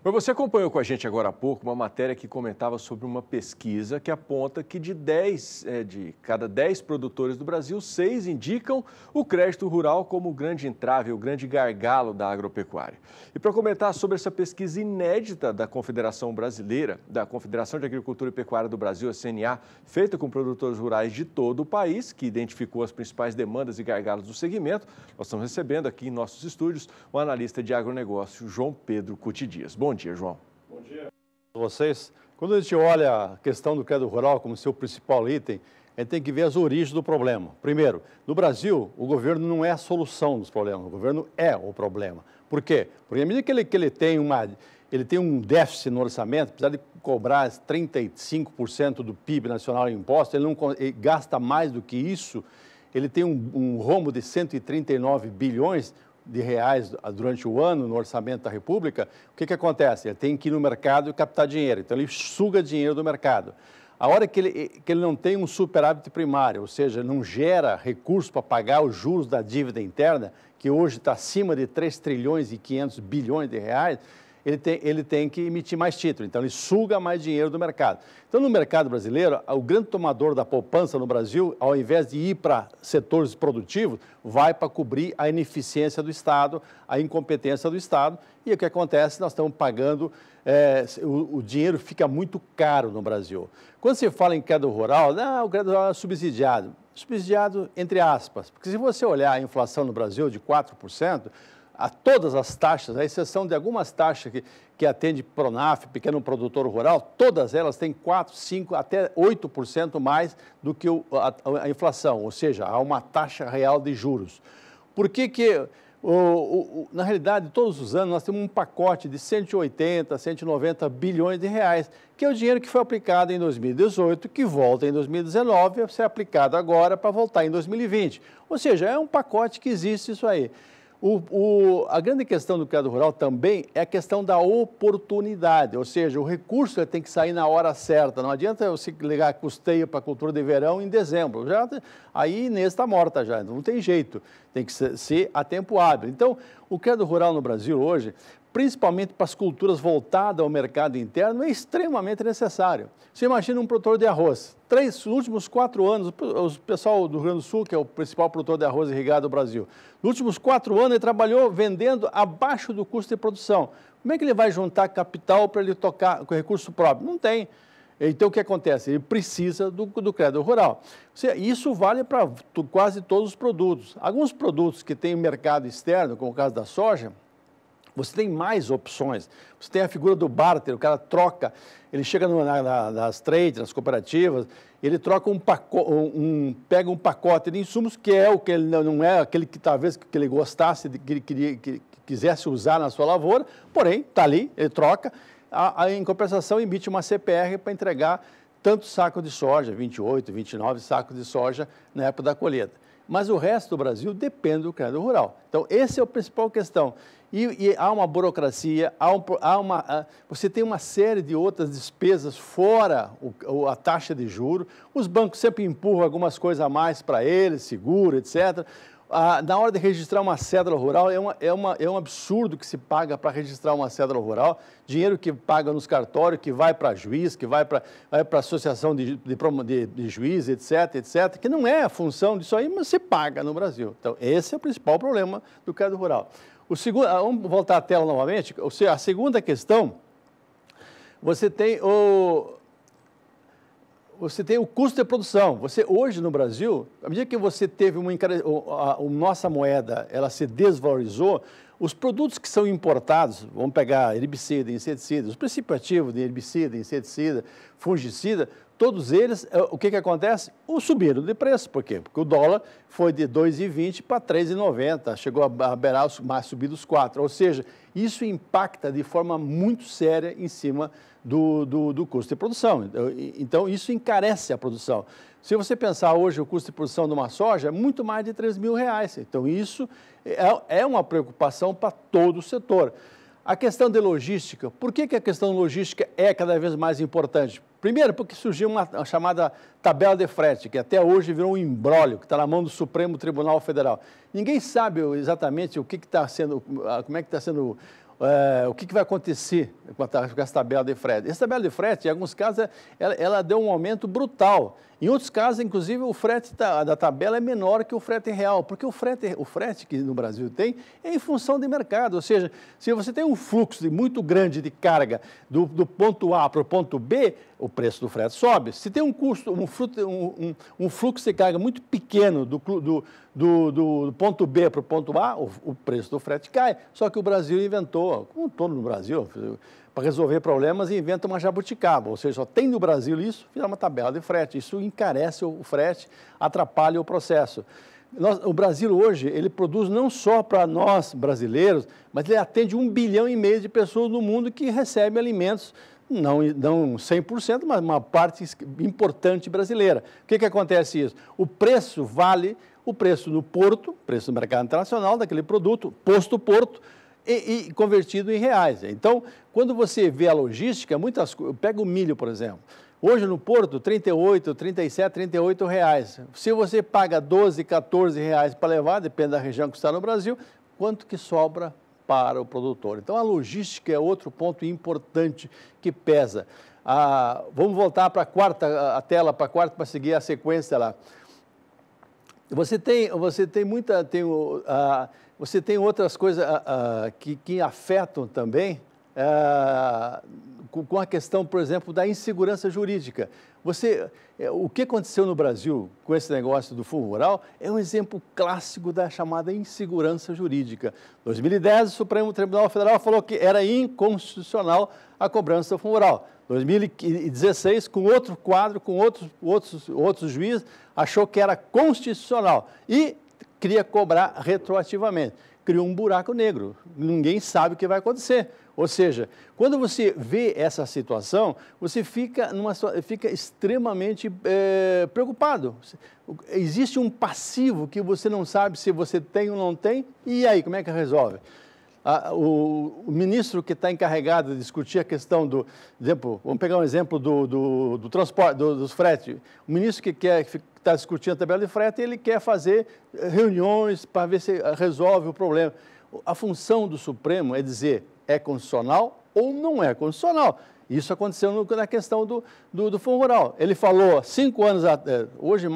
Mas você acompanhou com a gente agora há pouco uma matéria que comentava sobre uma pesquisa que aponta que de cada 10 produtores do Brasil, 6 indicam o crédito rural como o grande entrave, o grande gargalo da agropecuária. E para comentar sobre essa pesquisa inédita da Confederação Brasileira, da Confederação de Agricultura e Pecuária do Brasil, a CNA, feita com produtores rurais de todo o país, que identificou as principais demandas e gargalos do segmento, nós estamos recebendo aqui em nossos estúdios o analista de agronegócio, João Pedro Cuti Dias. Bom dia, João. Bom dia a vocês. Quando a gente olha a questão do crédito rural como seu principal item, a gente tem que ver as origens do problema. Primeiro, no Brasil, o governo não é a solução dos problemas, o governo é o problema. Por quê? Porque à medida que ele tem um déficit no orçamento, apesar de cobrar 35% do PIB nacional em impostos, ele gasta mais do que isso, ele tem um rombo de 139 bilhões de reais durante o ano no orçamento da República. O que acontece? Ele tem que ir no mercado e captar dinheiro, então ele suga dinheiro do mercado. A hora que ele não tem um superávit primário, ou seja, não gera recursos para pagar os juros da dívida interna, que hoje está acima de 3 trilhões e 500 bilhões de reais, ele tem que emitir mais título, então ele suga mais dinheiro do mercado. Então, no mercado brasileiro, o grande tomador da poupança no Brasil, ao invés de ir para setores produtivos, vai para cobrir a ineficiência do Estado, a incompetência do Estado, e o que acontece? Nós estamos pagando, o dinheiro fica muito caro no Brasil. Quando se fala em crédito rural, o crédito rural é subsidiado entre aspas, porque se você olhar a inflação no Brasil de 4%, a todas as taxas, à exceção de algumas taxas que atende Pronaf, pequeno produtor rural, todas elas têm 4%, 5%, até 8% mais do que a inflação, ou seja, há uma taxa real de juros. Por que na realidade, todos os anos, nós temos um pacote de 180, 190 bilhões de reais, que é o dinheiro que foi aplicado em 2018, que volta em 2019, a ser aplicado agora para voltar em 2020. Ou seja, é um pacote que existe isso aí. A grande questão do crédito rural também é a questão da oportunidade, ou seja, o recurso tem que sair na hora certa. Não adianta você ligar custeio para a cultura de verão em dezembro. Aí Inês está morta já, não tem jeito, tem que ser a tempo hábil. Então, o crédito rural no Brasil hoje, principalmente para as culturas voltadas ao mercado interno, é extremamente necessário. Você imagina um produtor de arroz. Nos últimos 4 anos, o pessoal do Rio Grande do Sul, que é o principal produtor de arroz irrigado do Brasil, nos últimos 4 anos ele trabalhou vendendo abaixo do custo de produção. Como é que ele vai juntar capital para ele tocar com recurso próprio? Não tem. Então, o que acontece? Ele precisa do crédito rural. Isso vale para quase todos os produtos. Alguns produtos que têm mercado externo, como o caso da soja, você tem mais opções. Você tem a figura do barter, o cara troca, ele chega nas trades, nas cooperativas, ele troca pega um pacote de insumos que é o que ele não é aquele que talvez que ele gostasse, que quisesse usar na sua lavoura, porém, está ali, ele troca, em compensação emite uma CPR para entregar tantos sacos de soja, 28, 29 sacos de soja na época da colheita. Mas o resto do Brasil depende do crédito rural. Então, essa é a principal questão. E há uma burocracia, você tem uma série de outras despesas fora a taxa de juros. Os bancos sempre empurram algumas coisas a mais para eles, seguro, etc. Na hora de registrar uma cédula rural, é um absurdo que se paga para registrar uma cédula rural, dinheiro que paga nos cartórios, que vai para juiz, que vai para a associação de juízes, etc., que não é a função disso aí, mas se paga no Brasil. Então, esse é o principal problema do crédito rural. Vamos voltar à tela novamente. A segunda questão, você tem o custo de produção. Hoje no Brasil, à medida que você teve a nossa moeda, ela se desvalorizou, os produtos que são importados, vamos pegar herbicida, inseticida, os princípios ativos de herbicida, inseticida, fungicida, todos eles, o que acontece? Subiram de preço. Por quê? Porque o dólar foi de 2,20 para 3,90, chegou a beirar mais subir dos 4. Ou seja, isso impacta de forma muito séria em cima do custo de produção. Então, isso encarece a produção. Se você pensar hoje o custo de produção de uma soja, é muito mais de R$3.000. Então, isso é uma preocupação para todo o setor. A questão de logística, por que a questão de logística é cada vez mais importante? Primeiro, porque surgiu uma chamada tabela de frete, que até hoje virou um imbróglio, que está na mão do Supremo Tribunal Federal. Ninguém sabe exatamente como é que está sendo o que vai acontecer com essa tabela de frete? Essa tabela de frete, em alguns casos, ela deu um aumento brutal. Em outros casos, inclusive, o frete da tabela é menor que o frete real, porque o frete que no Brasil tem é em função de mercado. Ou seja, se você tem um fluxo muito grande de carga do ponto A para o ponto B, o preço do frete sobe. Se tem um fluxo de carga muito pequeno do ponto B para o ponto A, o preço do frete cai. Só que o Brasil inventou, como todo no Brasil, para resolver problemas, inventa uma jabuticaba. Ou seja, só tem no Brasil isso, vira uma tabela de frete. Isso encarece o frete, atrapalha o processo. O Brasil hoje, ele produz não só para nós brasileiros, mas ele atende 1,5 bilhão de pessoas no mundo que recebem alimentos, não 100%, mas uma parte importante brasileira. O que acontece isso? O preço vale o preço no porto, preço do mercado internacional daquele produto, posto porto, e convertido em reais. Então, quando você vê a logística, pega o milho, por exemplo. Hoje no porto, 38, 37, 38 reais. Se você paga 12, 14 reais para levar, depende da região que está no Brasil, quanto que sobra para o produtor? Então, a logística é outro ponto importante que pesa. Vamos voltar para a tela para seguir a sequência lá. Você tem outras coisas que afetam também com a questão, por exemplo, da insegurança jurídica. O que aconteceu no Brasil com esse negócio do Fundo Rural é um exemplo clássico da chamada insegurança jurídica. Em 2010, o Supremo Tribunal Federal falou que era inconstitucional a cobrança do Fundo Rural. 2016, com outro quadro, com outros juízes, achou que era constitucional e queria cobrar retroativamente. Criou um buraco negro, ninguém sabe o que vai acontecer. Ou seja, quando você vê essa situação, você fica extremamente preocupado. Existe um passivo que você não sabe se você tem ou não tem, e aí, como é que resolve? O ministro que está encarregado de discutir a questão vamos pegar um exemplo do transporte, dos fretes. O ministro que está discutindo a tabela de frete, ele quer fazer reuniões para ver se resolve o problema. A função do Supremo é dizer é constitucional ou não é constitucional. Isso aconteceu na questão do Fundo Rural. Ele falou 5 anos, hoje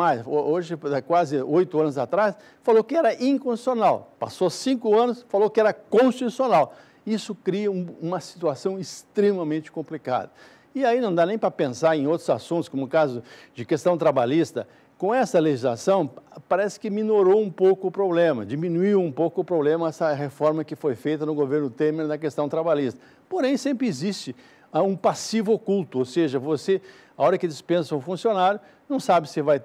quase 8 anos atrás, falou que era inconstitucional. Passou 5 anos, falou que era constitucional. Isso cria uma situação extremamente complicada. E aí não dá nem para pensar em outros assuntos, como o caso de questão trabalhista. Com essa legislação, parece que minorou um pouco o problema, diminuiu um pouco o problema essa reforma que foi feita no governo Temer na questão trabalhista. Porém, sempre existe um passivo oculto, ou seja, a hora que dispensa um funcionário, não sabe se vai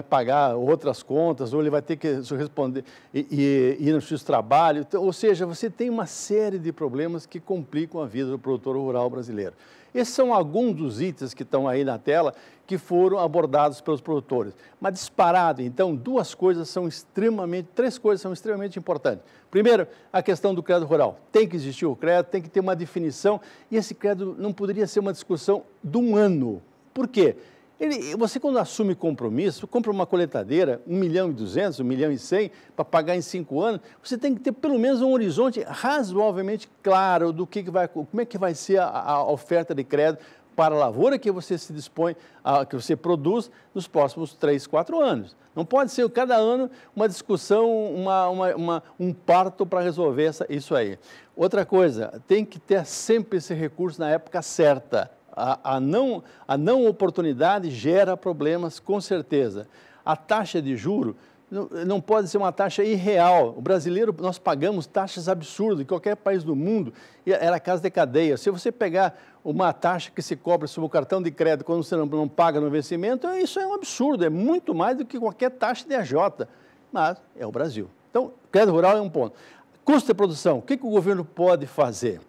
pagar outras contas, ou ele vai ter que responder e ir no X-Trabalho. Então, ou seja, você tem uma série de problemas que complicam a vida do produtor rural brasileiro. Esses são alguns dos itens que estão aí na tela que foram abordados pelos produtores. Mas disparado, então, três coisas são extremamente importantes. Primeiro, a questão do crédito rural. Tem que existir o crédito, tem que ter uma definição, e esse crédito não poderia ser uma discussão de um ano. Por quê? Você, quando assume compromisso, compra uma coletadeira, 1.200.000, 1.100.000, para pagar em 5 anos, você tem que ter pelo menos um horizonte razoavelmente claro do como é que vai ser a oferta de crédito para a lavoura que você se dispõe, que você produz nos próximos 3, 4 anos. Não pode ser cada ano uma discussão, um parto para resolver isso aí. Outra coisa, tem que ter sempre esse recurso na época certa. A não oportunidade gera problemas, com certeza. A taxa de juro não pode ser uma taxa irreal. O brasileiro, nós pagamos taxas absurdas em qualquer país do mundo, era casa de cadeia. Se você pegar uma taxa que se cobra sobre o cartão de crédito quando você não paga no vencimento, isso é um absurdo, é muito mais do que qualquer taxa de AJ, mas é o Brasil. Então, crédito rural é um ponto. Custo de produção, o que o governo pode fazer?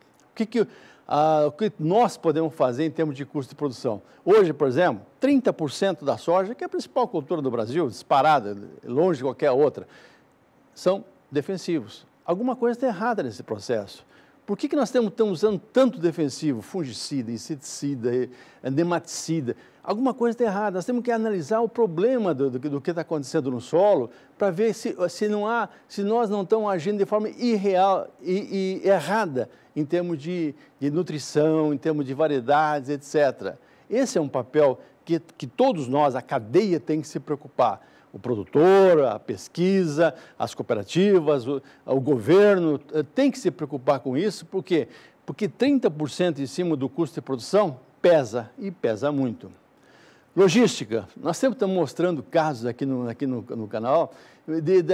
O que nós podemos fazer em termos de custo de produção? Hoje, por exemplo, 30% da soja, que é a principal cultura do Brasil, disparada, longe de qualquer outra, são defensivos. Alguma coisa está errada nesse processo. Por que nós estamos usando tanto defensivo, fungicida, inseticida, nematicida? Alguma coisa está errada. Nós temos que analisar o problema do que está acontecendo no solo para ver se nós não estamos agindo de forma irreal e errada em termos de nutrição, em termos de variedades, etc. Esse é um papel que todos nós, a cadeia, tem que se preocupar. O produtor, a pesquisa, as cooperativas, o governo tem que se preocupar com isso, por quê? Porque 30% em cima do custo de produção pesa, e pesa muito. Logística, nós sempre estamos mostrando casos aqui no canal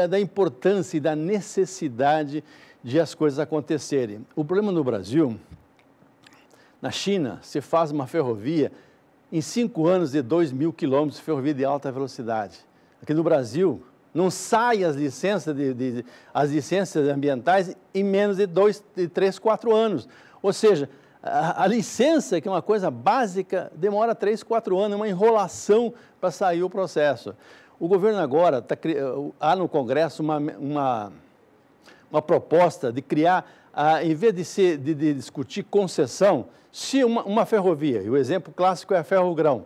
da importância e da necessidade de as coisas acontecerem. O problema no Brasil, na China, se faz uma ferrovia em 5 anos de 2.000 quilômetros de ferrovia de alta velocidade. Aqui no Brasil, não saem as licenças ambientais em menos de 3, 4 anos. Ou seja, a licença, que é uma coisa básica, demora 3, 4 anos, é uma enrolação para sair o processo. O governo agora, há no Congresso uma proposta de criar, em vez de discutir concessão, se uma ferrovia, e o exemplo clássico é a Ferrogrão,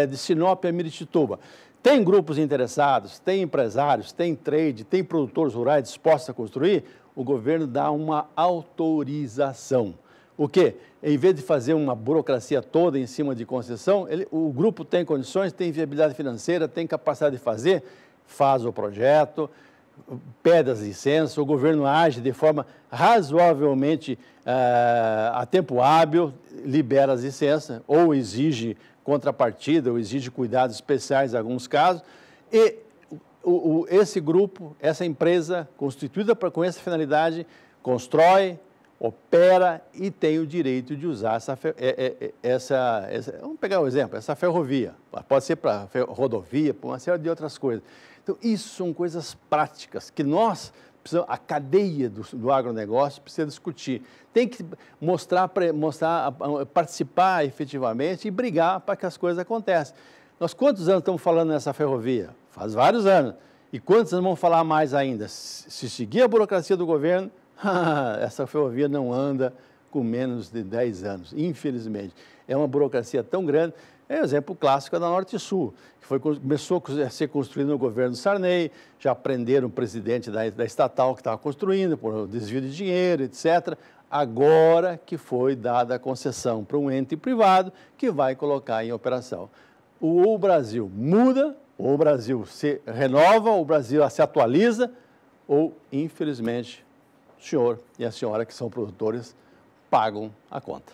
de Sinop a Miritituba, tem grupos interessados, tem empresários, tem trade, tem produtores rurais dispostos a construir, o governo dá uma autorização. O quê? Em vez de fazer uma burocracia toda em cima de concessão, o grupo tem condições, tem viabilidade financeira, tem capacidade de fazer, faz o projeto, pede as licenças, o governo age de forma razoavelmente a tempo hábil, libera as licenças, ou exige contrapartida, ou exige cuidados especiais em alguns casos, e esse grupo, essa empresa constituída com essa finalidade, constrói, opera e tem o direito de usar vamos pegar um exemplo, essa ferrovia, pode ser para rodovia, para uma série de outras coisas. Então, isso são coisas práticas que nós precisamos, a cadeia do agronegócio precisa discutir. Tem que participar efetivamente e brigar para que as coisas aconteçam. Nós quantos anos estamos falando nessa ferrovia? Faz vários anos. E quantos anos vamos falar mais ainda? Se seguir a burocracia do governo, essa ferrovia não anda com menos de 10 anos, infelizmente. É uma burocracia tão grande. É o exemplo clássico da Norte Sul, que começou a ser construído no governo Sarney, já prenderam o presidente da estatal que estava construindo por desvio de dinheiro, etc. Agora que foi dada a concessão para um ente privado que vai colocar em operação. O Brasil muda, o Brasil se renova, o Brasil se atualiza, ou, infelizmente, o senhor e a senhora que são produtores pagam a conta.